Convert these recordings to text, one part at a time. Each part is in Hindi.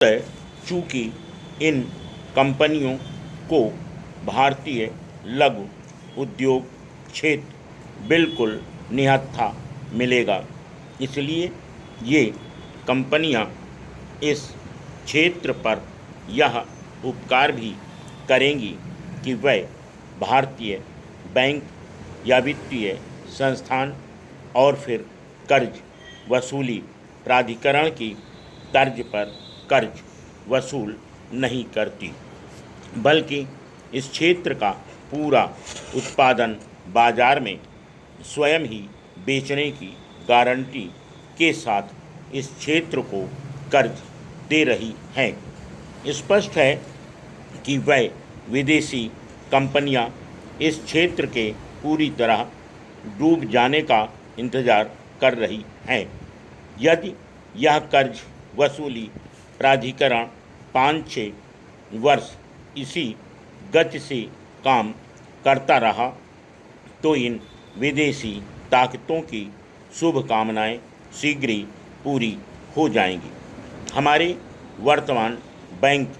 है, चूँकि इन कंपनियों को भारतीय लघु उद्योग क्षेत्र बिल्कुल निहत्था मिलेगा, इसलिए ये कंपनियां इस क्षेत्र पर यह उपकार भी करेंगी कि वह भारतीय बैंक या वित्तीय संस्थान और फिर कर्ज वसूली प्राधिकरण की तर्ज पर कर्ज वसूल नहीं करती, बल्कि इस क्षेत्र का पूरा उत्पादन बाजार में स्वयं ही बेचने की गारंटी के साथ इस क्षेत्र को कर्ज दे रही हैं। स्पष्ट है कि वह विदेशी कंपनियां इस क्षेत्र के पूरी तरह डूब जाने का इंतज़ार कर रही हैं। यदि यह कर्ज वसूली प्राधिकरण 5-6 वर्ष इसी गति से काम करता रहा तो इन विदेशी ताकतों की शुभकामनाएं शीघ्र ही पूरी हो जाएंगी। हमारे वर्तमान बैंक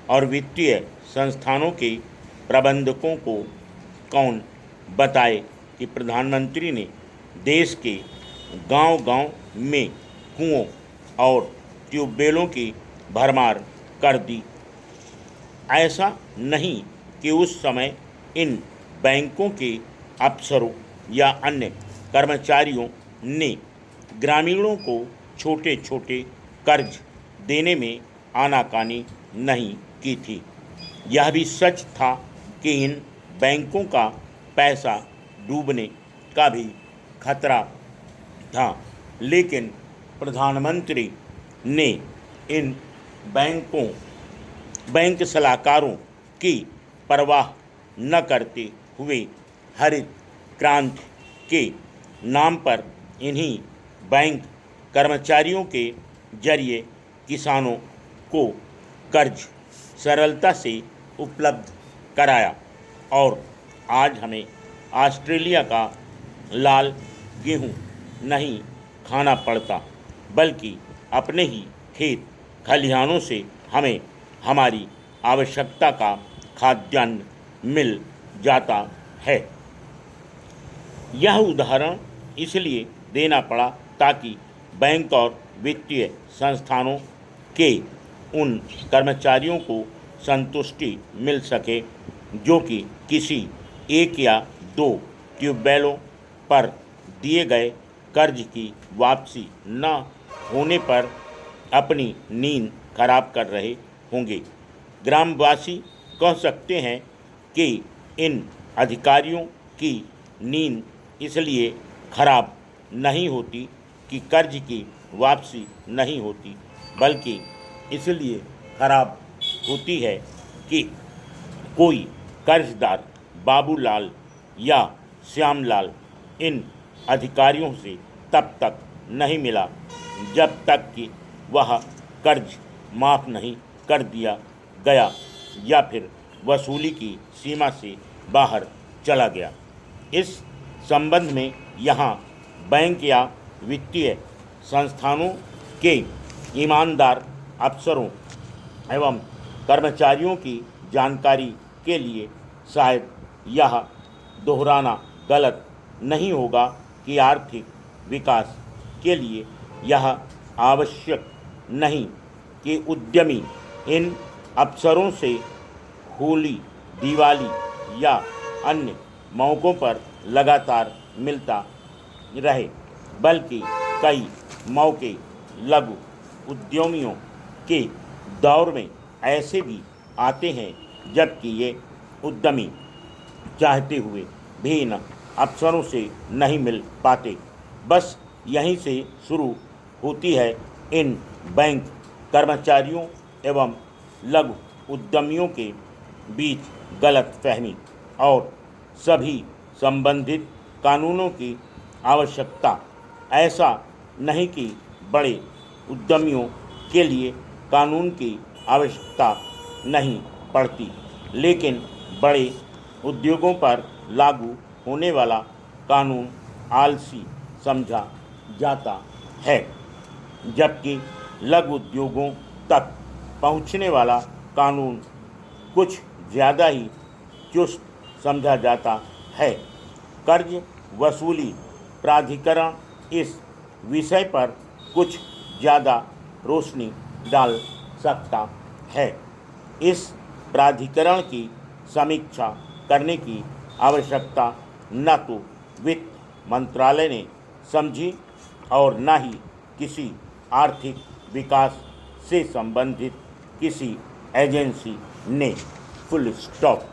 और वित्तीय संस्थानों के प्रबंधकों को कौन बताए कि प्रधानमंत्री ने देश के गांव-गांव में कुओं और ट्यूबवेलों की भरमार कर दी। ऐसा नहीं कि उस समय इन बैंकों के अफसरों या अन्य कर्मचारियों ने ग्रामीणों को छोटे छोटे कर्ज देने में आनाकानी नहीं की थी। यह भी सच था कि इन बैंकों का पैसा डूबने का भी खतरा था, लेकिन प्रधानमंत्री ने इन बैंक सलाहकारों की परवाह न करते हुए हरित क्रांति के नाम पर इन्हीं बैंक कर्मचारियों के जरिए किसानों को कर्ज सरलता से उपलब्ध कराया और आज हमें ऑस्ट्रेलिया का लाल गेहूं नहीं खाना पड़ता, बल्कि अपने ही खेत खलिहानों से हमें हमारी आवश्यकता का खाद्यान्न मिल जाता है। यह उदाहरण इसलिए देना पड़ा ताकि बैंक और वित्तीय संस्थानों के उन कर्मचारियों को संतुष्टि मिल सके जो कि किसी एक या दो ट्यूबवेलों पर दिए गए कर्ज की वापसी न होने पर अपनी नींद खराब कर रहे होंगे। ग्रामवासी कह सकते हैं कि इन अधिकारियों की नींद इसलिए खराब नहीं होती कि कर्ज की वापसी नहीं होती, बल्कि इसलिए खराब होती है कि कोई कर्जदार बाबूलाल या श्यामलाल इन अधिकारियों से तब तक नहीं मिला जब तक कि वह कर्ज माफ़ नहीं कर दिया गया या फिर वसूली की सीमा से बाहर चला गया। इस संबंध में यहाँ बैंक या वित्तीय संस्थानों के ईमानदार अफसरों एवं कर्मचारियों की जानकारी के लिए शायद यह दोहराना गलत नहीं होगा कि आर्थिक विकास के लिए यह आवश्यक नहीं कि उद्यमी इन अवसरों से होली, दिवाली या अन्य मौक़ों पर लगातार मिलता रहे, बल्कि कई मौके लघु उद्यमियों के दौर में ऐसे भी आते हैं जबकि ये उद्यमी चाहते हुए भी इन अवसरों से नहीं मिल पाते। बस यहीं से शुरू होती है इन बैंक कर्मचारियों एवं लघु उद्यमियों के बीच गलतफहमी और सभी संबंधित कानूनों की आवश्यकता। ऐसा नहीं कि बड़े उद्यमियों के लिए कानून की आवश्यकता नहीं पड़ती, लेकिन बड़े उद्योगों पर लागू होने वाला कानून आलसी समझा जाता है, जबकि लघु उद्योगों तक पहुंचने वाला कानून कुछ ज़्यादा ही चुस्त समझा जाता है। कर्ज वसूली प्राधिकरण इस विषय पर कुछ ज़्यादा रोशनी डाल सकता है। इस प्राधिकरण की समीक्षा करने की आवश्यकता न तो वित्त मंत्रालय ने समझी और न ही किसी आर्थिक विकास से संबंधित किसी एजेंसी ने। Full stop.